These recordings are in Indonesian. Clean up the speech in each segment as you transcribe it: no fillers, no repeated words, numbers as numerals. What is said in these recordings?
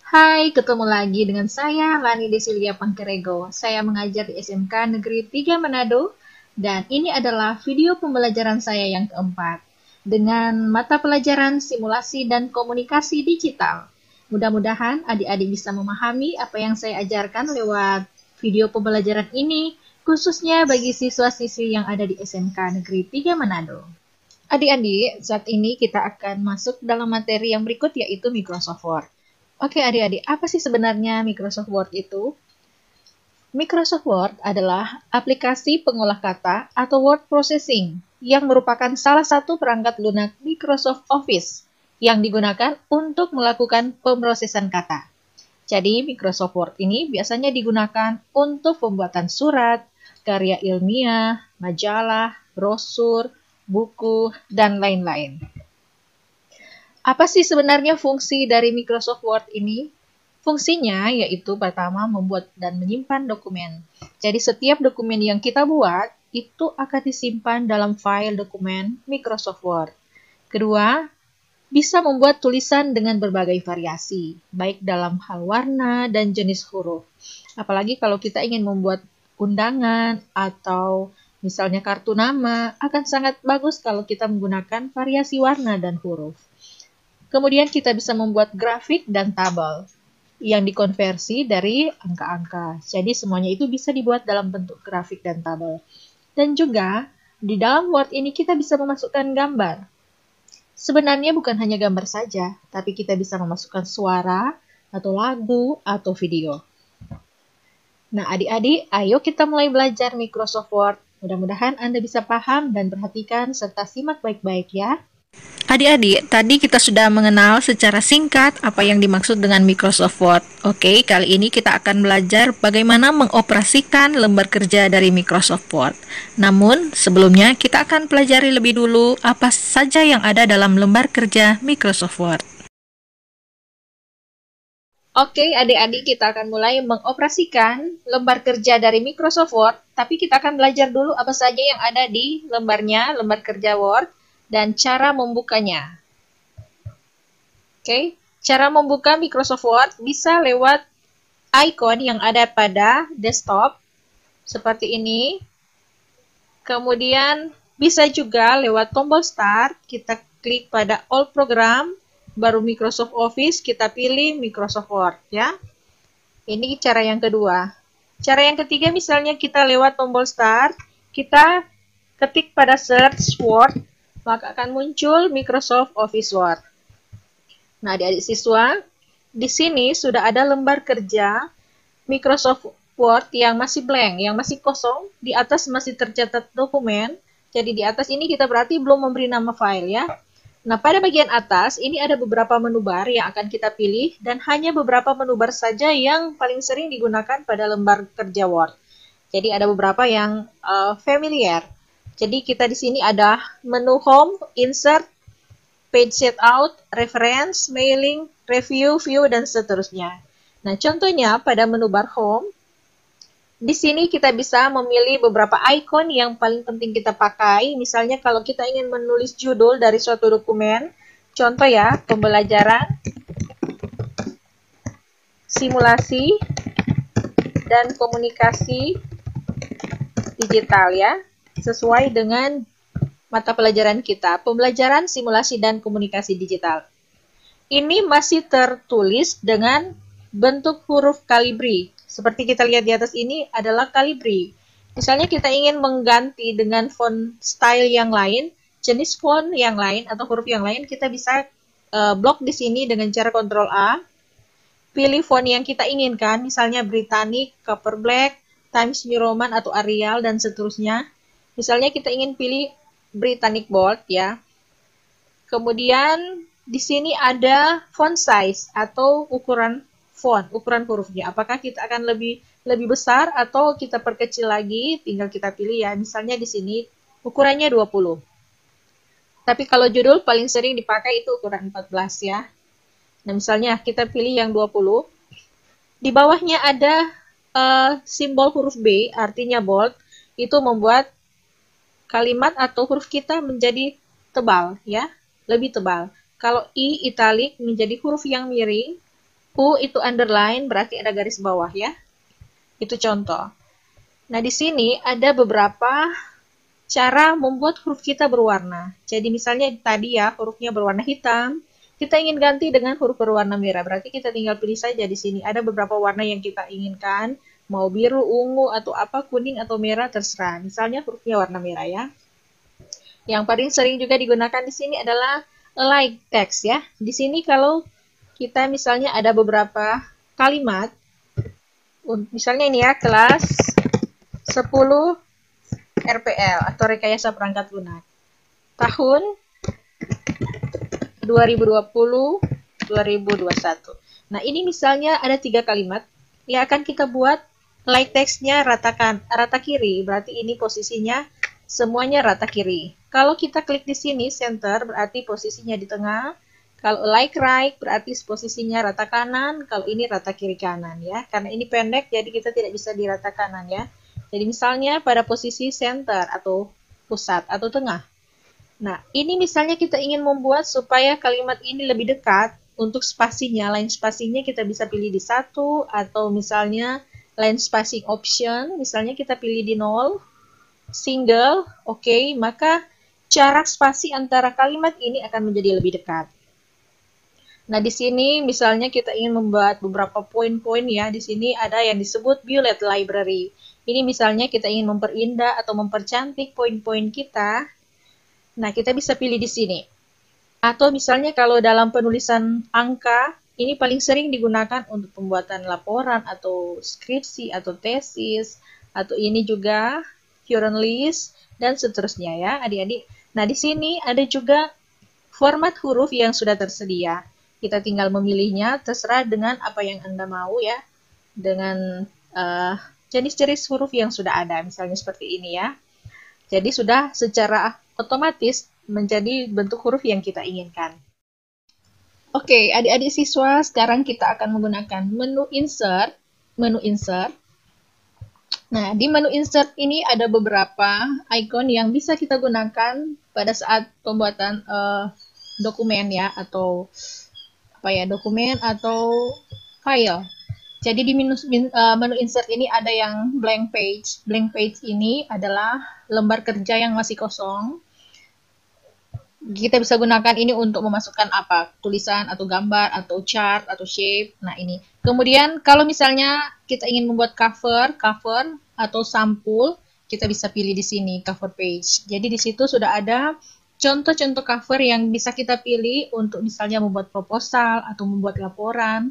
Hai, ketemu lagi dengan saya, Lani Desilia Pangkerego. Saya mengajar di SMK Negeri 3 Manado, dan ini adalah video pembelajaran saya yang keempat, dengan mata pelajaran simulasi dan komunikasi digital. Mudah-mudahan adik-adik bisa memahami apa yang saya ajarkan lewat video pembelajaran ini, khususnya bagi siswa-siswi yang ada di SMK Negeri 3 Manado. Adik-adik, saat ini kita akan masuk dalam materi yang berikut, yaitu Microsoft Word. Oke adik-adik, apa sih sebenarnya Microsoft Word itu? Microsoft Word adalah aplikasi pengolah kata atau word processing yang merupakan salah satu perangkat lunak Microsoft Office yang digunakan untuk melakukan pemrosesan kata. Jadi Microsoft Word ini biasanya digunakan untuk pembuatan surat, karya ilmiah, majalah, brosur, buku, dan lain-lain. Apa sih sebenarnya fungsi dari Microsoft Word ini? Fungsinya yaitu pertama membuat dan menyimpan dokumen. Jadi setiap dokumen yang kita buat itu akan disimpan dalam file dokumen Microsoft Word. Kedua, bisa membuat tulisan dengan berbagai variasi, baik dalam hal warna dan jenis huruf. Apalagi kalau kita ingin membuat undangan atau misalnya kartu nama, akan sangat bagus kalau kita menggunakan variasi warna dan huruf. Kemudian kita bisa membuat grafik dan tabel yang dikonversi dari angka-angka. Jadi semuanya itu bisa dibuat dalam bentuk grafik dan tabel. Dan juga di dalam Word ini kita bisa memasukkan gambar. Sebenarnya bukan hanya gambar saja, tapi kita bisa memasukkan suara, atau lagu, atau video. Nah adik-adik, ayo kita mulai belajar Microsoft Word. Mudah-mudahan Anda bisa paham dan perhatikan serta simak baik-baik ya. Adik-adik, tadi kita sudah mengenal secara singkat apa yang dimaksud dengan Microsoft Word. Oke, kali ini kita akan belajar bagaimana mengoperasikan lembar kerja dari Microsoft Word. Namun, sebelumnya kita akan pelajari lebih dulu apa saja yang ada dalam lembar kerja Microsoft Word. Oke, adik-adik, kita akan mulai mengoperasikan lembar kerja dari Microsoft Word, tapi kita akan belajar dulu apa saja yang ada di lembarnya, lembar kerja Word, dan cara membukanya. Oke, cara membuka Microsoft Word bisa lewat icon yang ada pada desktop, seperti ini. Kemudian bisa juga lewat tombol Start, kita klik pada All Program, baru Microsoft Office, kita pilih Microsoft Word, ya. Ini cara yang kedua. Cara yang ketiga, misalnya kita lewat tombol Start, kita ketik pada Search Word, maka akan muncul Microsoft Office Word. Nah, adik-adik siswa, di sini sudah ada lembar kerja Microsoft Word yang masih blank, yang masih kosong, di atas masih tercatat dokumen. Jadi di atas ini kita berarti belum memberi nama file ya. Nah, pada bagian atas ini ada beberapa menu bar yang akan kita pilih dan hanya beberapa menu bar saja yang paling sering digunakan pada lembar kerja Word. Jadi ada beberapa yang familiar. Jadi kita di sini ada menu Home, Insert, Page Setup, Reference, Mailing, Review, View, dan seterusnya. Nah, contohnya pada menu bar Home, di sini kita bisa memilih beberapa icon yang paling penting kita pakai. Misalnya kalau kita ingin menulis judul dari suatu dokumen, contoh ya, pembelajaran, simulasi, dan komunikasi digital ya. Sesuai dengan mata pelajaran kita, pembelajaran simulasi dan komunikasi digital. Ini masih tertulis dengan bentuk huruf Calibri. Seperti kita lihat di atas ini adalah Calibri. Misalnya kita ingin mengganti dengan font style yang lain, jenis font yang lain atau huruf yang lain, kita bisa blok di sini dengan cara Ctrl A. Pilih font yang kita inginkan, misalnya Britannic, Copper Black, Times New Roman atau Arial dan seterusnya. Misalnya kita ingin pilih Britannic Bold ya. Kemudian di sini ada font size atau ukuran font, ukuran hurufnya. Apakah kita akan lebih besar atau kita perkecil lagi? Tinggal kita pilih ya. Misalnya di sini ukurannya 20. Tapi kalau judul paling sering dipakai itu ukuran 14 ya. Nah, misalnya kita pilih yang 20. Di bawahnya ada simbol huruf B, artinya bold. Itu membuat kalimat atau huruf kita menjadi tebal ya, lebih tebal. Kalau I italic menjadi huruf yang miring, U itu underline, berarti ada garis bawah ya. Itu contoh. Nah, di sini ada beberapa cara membuat huruf kita berwarna. Jadi misalnya tadi ya, hurufnya berwarna hitam, kita ingin ganti dengan huruf berwarna merah. Berarti kita tinggal pilih saja di sini. Ada beberapa warna yang kita inginkan, mau biru, ungu, atau apa, kuning, atau merah, terserah. Misalnya hurufnya warna merah ya. Yang paling sering juga digunakan di sini adalah like text ya. Di sini kalau kita misalnya ada beberapa kalimat, misalnya ini ya, kelas 10 RPL atau rekayasa perangkat lunak. Tahun 2020-2021. Nah, ini misalnya ada 3 kalimat yang akan kita buat like text-nya rata kiri, berarti ini posisinya semuanya rata kiri. Kalau kita klik di sini center, berarti posisinya di tengah. Kalau like right, berarti posisinya rata kanan. Kalau ini rata kiri kanan ya. Karena ini pendek, jadi kita tidak bisa di rata kanan ya. Jadi misalnya pada posisi center atau pusat atau tengah. Nah, ini misalnya kita ingin membuat supaya kalimat ini lebih dekat untuk spasinya. Line spasinya kita bisa pilih di 1 atau misalnya line spacing option. Misalnya kita pilih di 0, single, oke, maka jarak spasi antara kalimat ini akan menjadi lebih dekat. Nah, di sini misalnya kita ingin membuat beberapa poin-poin ya. Di sini ada yang disebut bullet library. Ini misalnya kita ingin memperindah atau mempercantik poin-poin kita. Nah, kita bisa pilih di sini. Atau misalnya kalau dalam penulisan angka, ini paling sering digunakan untuk pembuatan laporan atau skripsi atau tesis. Atau ini juga current list dan seterusnya ya, adik-adik. Nah, di sini ada juga format huruf yang sudah tersedia. Kita tinggal memilihnya, terserah dengan apa yang Anda mau ya. Dengan jenis-jenis huruf yang sudah ada, misalnya seperti ini ya. Jadi sudah secara otomatis menjadi bentuk huruf yang kita inginkan. Oke, adik-adik siswa, sekarang kita akan menggunakan menu insert. Nah, di menu insert ini ada beberapa icon yang bisa kita gunakan pada saat pembuatan dokumen ya, atau dokumen atau file. Jadi di menu insert ini ada yang blank page. Blank page ini adalah lembar kerja yang masih kosong. Kita bisa gunakan ini untuk memasukkan apa? Tulisan atau gambar atau chart atau shape. Nah, ini. Kemudian kalau misalnya kita ingin membuat cover atau sampul, kita bisa pilih di sini cover page. Jadi di situ sudah ada contoh-contoh cover yang bisa kita pilih untuk misalnya membuat proposal atau membuat laporan.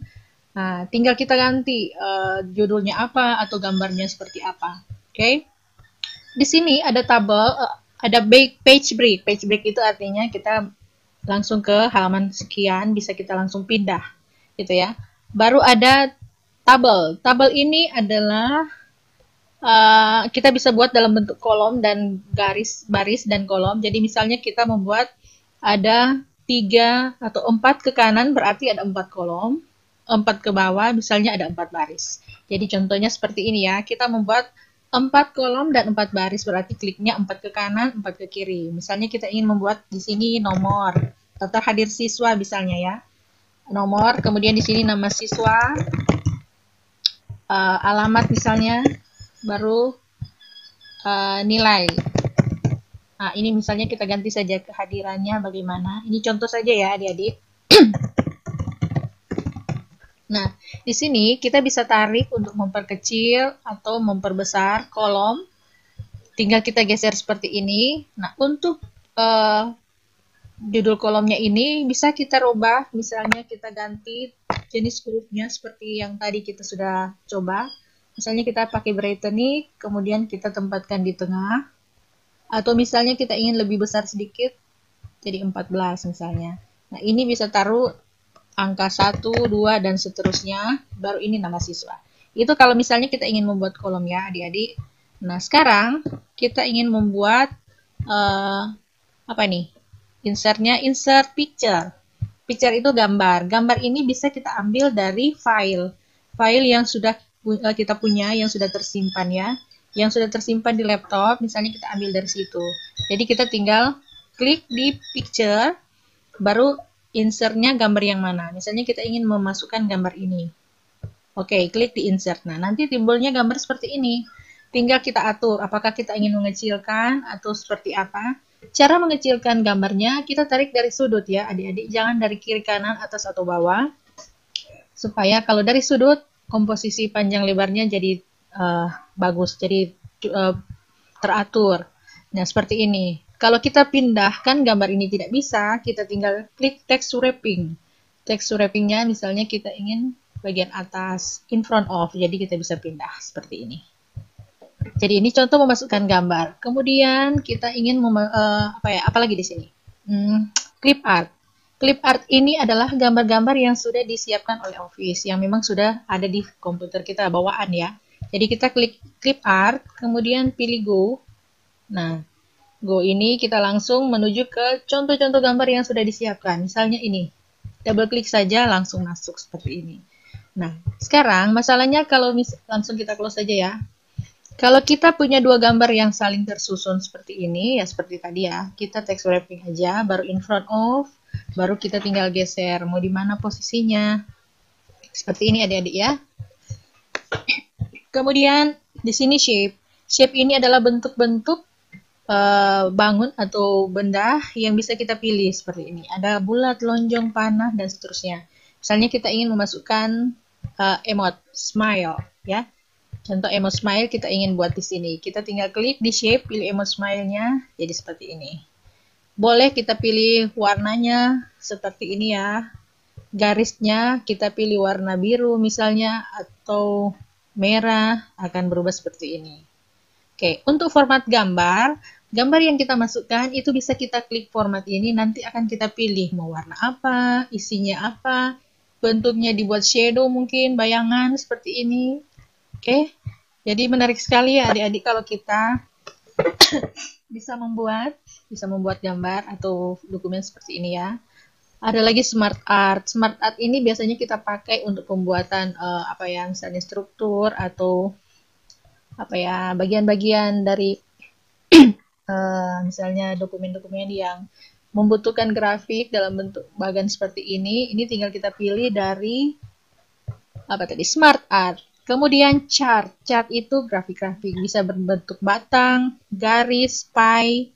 Nah, tinggal kita ganti judulnya apa atau gambarnya seperti apa. Oke. Di sini ada tabel, ada page break. Page break itu artinya kita langsung ke halaman sekian, bisa kita langsung pindah, gitu ya. Baru ada tabel. Tabel ini adalah kita bisa buat dalam bentuk kolom dan baris dan kolom. Jadi misalnya kita membuat ada 3 atau 4 ke kanan, berarti ada 4 kolom. 4 ke bawah, misalnya ada 4 baris. Jadi contohnya seperti ini ya. Kita membuat 4 kolom dan 4 baris, berarti kliknya 4 ke kanan, 4 ke kiri. Misalnya kita ingin membuat di sini nomor, daftar hadir siswa misalnya ya. Nomor, kemudian di sini nama siswa, alamat misalnya, baru nilai. Nah, ini misalnya kita ganti saja kehadirannya bagaimana. Ini contoh saja ya adik-adik. Nah, di sini kita bisa tarik untuk memperkecil atau memperbesar kolom. Tinggal kita geser seperti ini. Nah, untuk judul kolomnya ini bisa kita rubah. Misalnya kita ganti jenis hurufnya seperti yang tadi kita sudah coba. Misalnya kita pakai brightening, kemudian kita tempatkan di tengah. Atau misalnya kita ingin lebih besar sedikit, jadi 14 misalnya. Nah, ini bisa taruh angka 1, 2, dan seterusnya, baru ini nama siswa. Itu kalau misalnya kita ingin membuat kolom ya, adik-adik. Nah, sekarang kita ingin membuat, apa nih? Insertnya, insert picture. Picture itu gambar. Gambar ini bisa kita ambil dari file. File yang sudah kita punya, yang sudah tersimpan ya. Yang sudah tersimpan di laptop, misalnya kita ambil dari situ. Jadi kita tinggal klik di picture, baru insertnya gambar yang mana. Misalnya kita ingin memasukkan gambar ini. Oke, klik di insert. Nah, nanti timbulnya gambar seperti ini. Tinggal kita atur apakah kita ingin mengecilkan atau seperti apa. Cara mengecilkan gambarnya, kita tarik dari sudut ya, adik-adik. Jangan dari kiri kanan, atas atau bawah. Supaya kalau dari sudut, komposisi panjang lebarnya jadi bagus, jadi teratur. Nah, seperti ini. Kalau kita pindahkan gambar ini tidak bisa, kita tinggal klik text wrapping. Text wrappingnya misalnya kita ingin bagian atas, in front of, jadi kita bisa pindah seperti ini. Jadi ini contoh memasukkan gambar. Kemudian kita ingin apalagi di sini? Clip art. Clip art ini adalah gambar-gambar yang sudah disiapkan oleh Office, yang memang sudah ada di komputer kita bawaan ya. Jadi kita klik clip art, kemudian pilih go. Nah, go ini kita langsung menuju ke contoh-contoh gambar yang sudah disiapkan. Misalnya ini, double klik saja langsung masuk seperti ini. Nah, sekarang masalahnya kalau langsung kita close saja ya. Kalau kita punya dua gambar yang saling tersusun seperti ini, ya seperti tadi ya, kita text wrapping aja, baru in front of, baru kita tinggal geser, mau di mana posisinya. Seperti ini adik-adik ya. Kemudian di sini shape. Shape ini adalah bentuk-bentuk bangun atau benda yang bisa kita pilih seperti ini. Ada bulat, lonjong, panah, dan seterusnya. Misalnya kita ingin memasukkan emote, smile, ya. Contoh emote smile kita ingin buat di sini. Kita tinggal klik di shape, pilih emote smile-nya, jadi seperti ini. Boleh kita pilih warnanya seperti ini ya. Garisnya kita pilih warna biru misalnya, atau merah, akan berubah seperti ini. Oke, untuk format gambar, gambar yang kita masukkan itu bisa kita klik format ini, nanti akan kita pilih mau warna apa, isinya apa, bentuknya dibuat shadow mungkin, bayangan seperti ini. Oke, jadi menarik sekali ya adik-adik kalau kita bisa membuat gambar atau dokumen seperti ini ya. Ada lagi smart art. Smart art ini biasanya kita pakai untuk pembuatan misalnya struktur atau bagian-bagian dari misalnya dokumen-dokumen yang membutuhkan grafik dalam bentuk bagan seperti ini. Ini tinggal kita pilih dari smart art. Kemudian chart. Chart itu grafik-grafik, bisa berbentuk batang, garis, pie,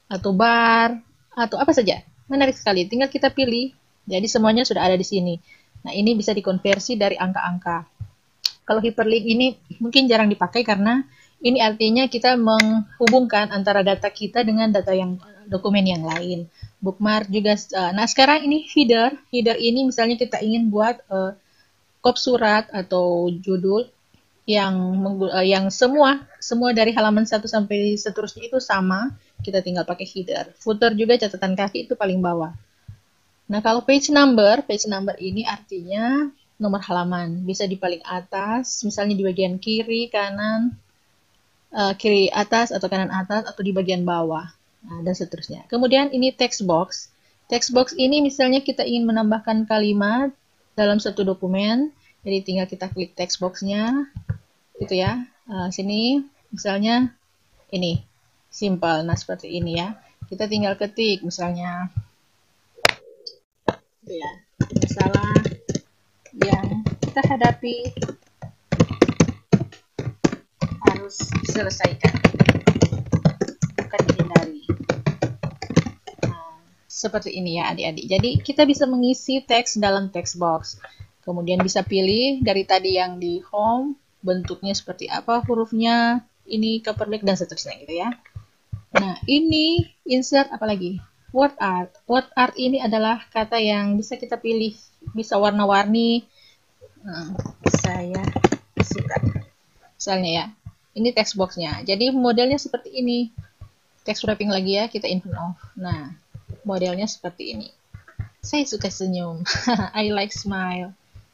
atau bar, atau apa saja. Menarik sekali, tinggal kita pilih. Jadi semuanya sudah ada di sini. Nah, ini bisa dikonversi dari angka-angka. Kalau hyperlink ini mungkin jarang dipakai karena ini artinya kita menghubungkan antara data kita dengan data yang dokumen yang lain. Bookmark juga. Nah, sekarang ini header. Header ini misalnya kita ingin buat kop surat atau judul yang semua dari halaman 1 sampai seterusnya itu sama, kita tinggal pakai header. Footer juga catatan kaki itu paling bawah. Nah, kalau page number ini artinya nomor halaman, bisa di paling atas, misalnya di bagian kiri, kanan, kiri atas atau kanan atas, atau di bagian bawah, dan seterusnya. Kemudian ini text box. Text box ini misalnya kita ingin menambahkan kalimat dalam satu dokumen, jadi tinggal kita klik text box-nya, gitu ya. Sini misalnya ini simple, nah seperti ini ya. Kita tinggal ketik misalnya, ya, masalah yang kita hadapi harus diselesaikan, bukan dihindari. Seperti ini ya adik-adik. Jadi kita bisa mengisi teks dalam text box. Kemudian bisa pilih dari tadi yang di home, bentuknya seperti apa, hurufnya, ini coverback dan seterusnya gitu ya. Nah, ini insert apalagi? Word art. Word art ini adalah kata yang bisa kita pilih, bisa warna-warni. Saya suka. Misalnya ya, ini text box-nya. Jadi modelnya seperti ini. Text wrapping lagi ya, kita in front of. Nah, modelnya seperti ini. Saya suka senyum. I like smile.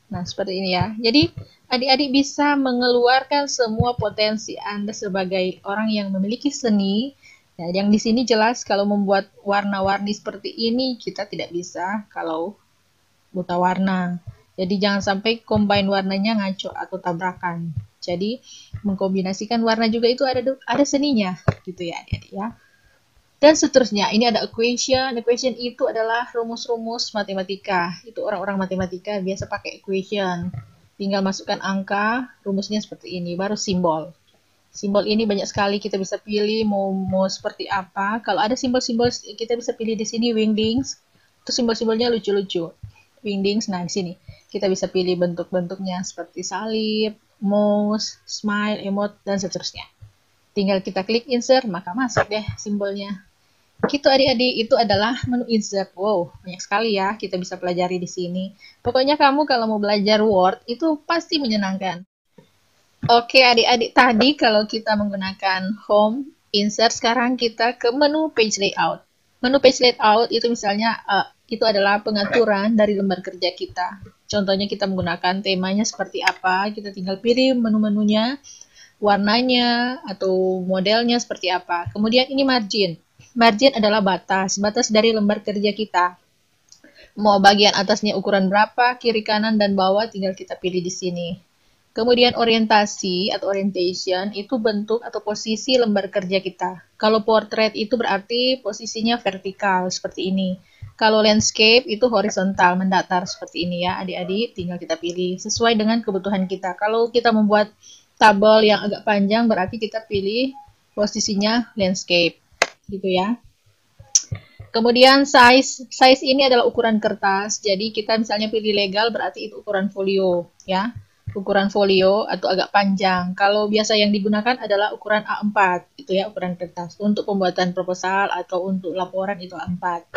Nah, seperti ini ya. Jadi, adik-adik bisa mengeluarkan semua potensi Anda sebagai orang yang memiliki seni. Ya, yang di sini jelas kalau membuat warna-warni seperti ini, kita tidak bisa kalau buta warna. Jadi, jangan sampai combine warnanya ngaco atau tabrakan. Jadi, mengkombinasikan warna juga itu ada seninya. Gitu ya, adik-adik ya. dan seterusnya. Ini ada equation. Equation itu adalah rumus-rumus matematika. Itu orang-orang matematika biasa pakai equation. Tinggal masukkan angka, rumusnya seperti ini, baru simbol. Simbol ini banyak sekali, kita bisa pilih mau seperti apa. Kalau ada simbol-simbol kita bisa pilih di sini wingdings. Itu simbol-simbolnya lucu-lucu. Wingdings, nah di sini kita bisa pilih bentuk-bentuknya seperti salib, mouse, smile, emote, dan seterusnya. Tinggal kita klik insert, maka masuk deh simbolnya. Gitu adik-adik, itu adalah menu insert. Wow, banyak sekali ya kita bisa pelajari di sini. Pokoknya kamu kalau mau belajar Word itu pasti menyenangkan. Oke adik-adik, tadi kalau kita menggunakan home, insert, sekarang kita ke menu page layout. Menu page layout itu misalnya itu adalah pengaturan dari lembar kerja kita. Contohnya kita menggunakan temanya seperti apa, kita tinggal pilih menu-menunya, warnanya atau modelnya seperti apa. Kemudian ini margin. Margin adalah batas dari lembar kerja kita. Mau bagian atasnya ukuran berapa, kiri kanan dan bawah tinggal kita pilih di sini. Kemudian orientasi atau orientation itu bentuk atau posisi lembar kerja kita. Kalau portrait itu berarti posisinya vertikal seperti ini. Kalau landscape itu horizontal, mendatar seperti ini ya adik-adik. Tinggal kita pilih sesuai dengan kebutuhan kita. Kalau kita membuat tabel yang agak panjang berarti kita pilih posisinya landscape gitu ya. Kemudian size ini adalah ukuran kertas. Jadi kita misalnya pilih legal berarti itu ukuran folio ya. Ukuran folio atau agak panjang. Kalau biasa yang digunakan adalah ukuran A4 itu ya, ukuran kertas. Untuk pembuatan proposal atau untuk laporan itu A4.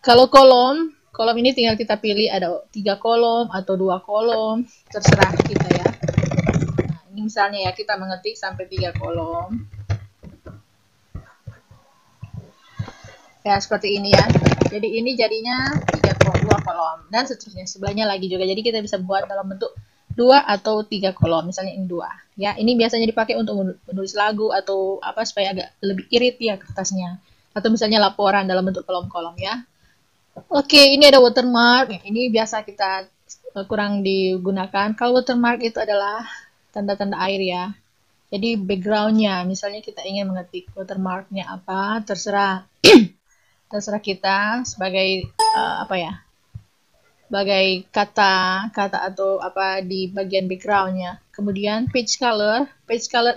Kalau kolom ini tinggal kita pilih ada 3 kolom atau 2 kolom, terserah kita ya. Nah, ini misalnya ya kita mengetik sampai 3 kolom. Ya, seperti ini ya. Jadi ini jadinya 2 kolom dan seterusnya. Sebelahnya lagi juga. Jadi kita bisa buat dalam bentuk 2 atau 3 kolom, misalnya ini 2. Ya, ini biasanya dipakai untuk menulis lagu atau apa supaya agak lebih irit ya kertasnya. Atau misalnya laporan dalam bentuk kolom-kolom ya. Oke, ini ada watermark. Ini biasa kita kurang digunakan. Kalau watermark itu adalah tanda-tanda air ya. Jadi backgroundnya, misalnya kita ingin mengetik watermarknya apa, terserah kita sebagai apa ya, sebagai kata atau apa di bagian backgroundnya. Kemudian page color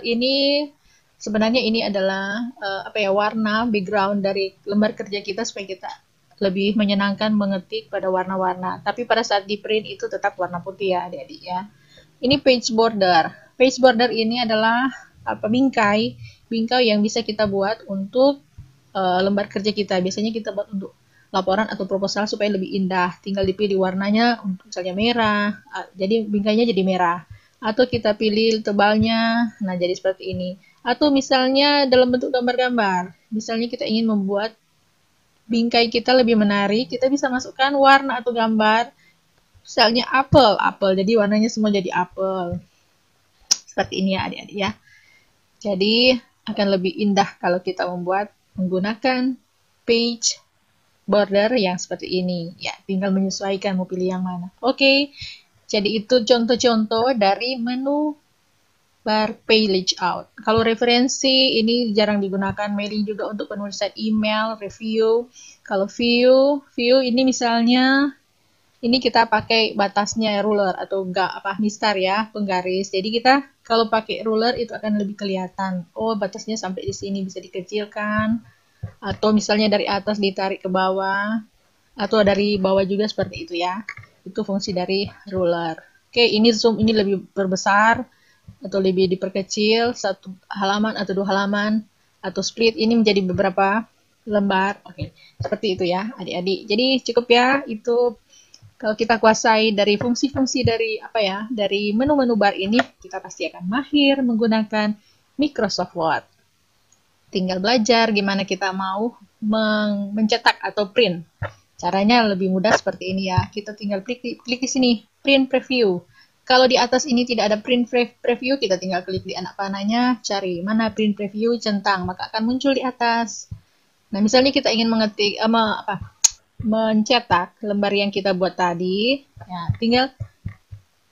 ini sebenarnya ini adalah apa ya, warna background dari lembar kerja kita supaya kita lebih menyenangkan mengetik pada warna-warna. Tapi pada saat di print itu tetap warna putih ya adik-adik ya. Ini page border. Page border ini adalah apa, bingkai yang bisa kita buat untuk lembar kerja kita. Biasanya kita buat untuk laporan atau proposal supaya lebih indah. Tinggal dipilih warnanya, untuk misalnya merah, jadi bingkainya jadi merah. Atau kita pilih tebalnya, nah jadi seperti ini. Atau misalnya dalam bentuk gambar-gambar. Misalnya kita ingin membuat bingkai kita lebih menarik, kita bisa masukkan warna atau gambar. Misalnya apel, jadi warnanya semua jadi apel. Seperti ini ya adik-adik ya. Jadi akan lebih indah kalau kita menggunakan page border yang seperti ini. Ya, tinggal menyesuaikan mau pilih yang mana. Oke, jadi itu contoh-contoh dari menu bar page layout. Kalau referensi ini jarang digunakan, mailing juga untuk penulisan email, review. Kalau view ini misalnya ini kita pakai batasnya ruler atau enggak apa mistar ya, penggaris. Jadi kita kalau pakai ruler itu akan lebih kelihatan. Oh, batasnya sampai di sini bisa dikecilkan. Atau misalnya dari atas ditarik ke bawah, atau dari bawah juga seperti itu ya. Itu fungsi dari ruler. Oke, ini zoom ini lebih berbesar atau lebih diperkecil, 1 halaman atau 2 halaman, atau split ini menjadi beberapa lembar. Oke, seperti itu ya adik-adik. Jadi cukup ya, itu kalau kita kuasai dari fungsi-fungsi dari apa ya, dari menu-menu bar ini, kita pasti akan mahir menggunakan Microsoft Word. Tinggal belajar gimana kita mau mencetak atau print. Caranya lebih mudah seperti ini ya. Kita tinggal klik di sini, print preview. Kalau di atas ini tidak ada print preview, kita tinggal klik di anak panahnya, cari mana print preview centang, maka akan muncul di atas. Nah, misalnya kita ingin mencetak lembar yang kita buat tadi, ya, tinggal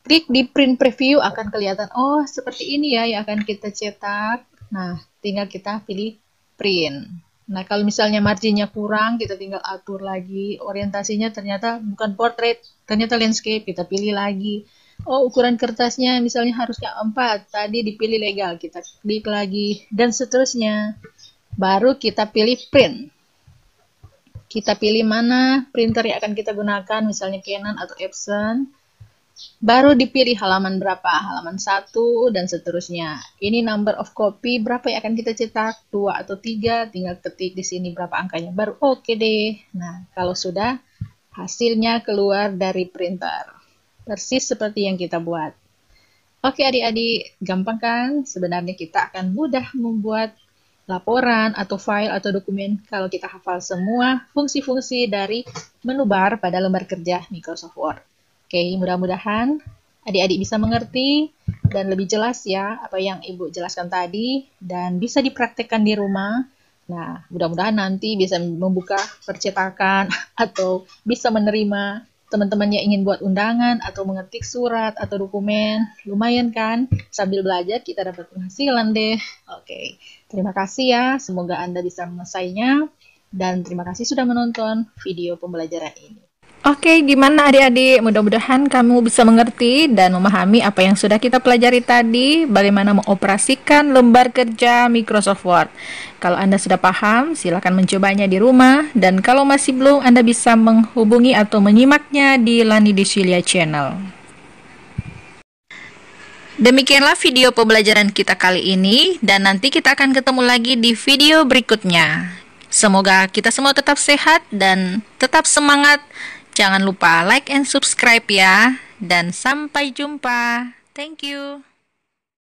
klik di print preview, akan kelihatan, oh seperti ini ya yang akan kita cetak. Nah, tinggal kita pilih print. Nah, kalau misalnya marginnya kurang, kita tinggal atur lagi. Orientasinya ternyata bukan portrait, ternyata landscape, kita pilih lagi. Oh, ukuran kertasnya misalnya harusnya 4, tadi dipilih legal, kita klik lagi, dan seterusnya. Baru kita pilih print. Kita pilih mana printer yang akan kita gunakan, misalnya Canon atau Epson. Baru dipilih halaman berapa, halaman 1 dan seterusnya. Ini number of copy, berapa yang akan kita cetak, 2 atau 3, tinggal ketik di sini berapa angkanya, baru oke deh. Nah, kalau sudah, hasilnya keluar dari printer. Persis seperti yang kita buat. Oke adik-adik, gampang kan? Sebenarnya kita akan mudah membuat laporan atau file atau dokumen kalau kita hafal semua fungsi-fungsi dari menu bar pada lembar kerja Microsoft Word. Oke, mudah-mudahan adik-adik bisa mengerti dan lebih jelas ya apa yang Ibu jelaskan tadi dan bisa dipraktekkan di rumah. Nah, mudah-mudahan nanti bisa membuka percetakan atau bisa menerima teman-teman yang ingin buat undangan atau mengetik surat atau dokumen. Lumayan kan? Sambil belajar kita dapat penghasilan deh. Oke, terima kasih ya. Semoga Anda bisa menyelesainya. Dan terima kasih sudah menonton video pembelajaran ini. Oke, gimana adik-adik? Mudah-mudahan kamu bisa mengerti dan memahami apa yang sudah kita pelajari tadi, bagaimana mengoperasikan lembar kerja Microsoft Word. Kalau Anda sudah paham, silakan mencobanya di rumah, dan kalau masih belum, Anda bisa menghubungi atau menyimaknya di Lani Desilia Channel. Demikianlah video pembelajaran kita kali ini, dan nanti kita akan ketemu lagi di video berikutnya. Semoga kita semua tetap sehat dan tetap semangat. Jangan lupa like and subscribe ya. Dan sampai jumpa. Thank you.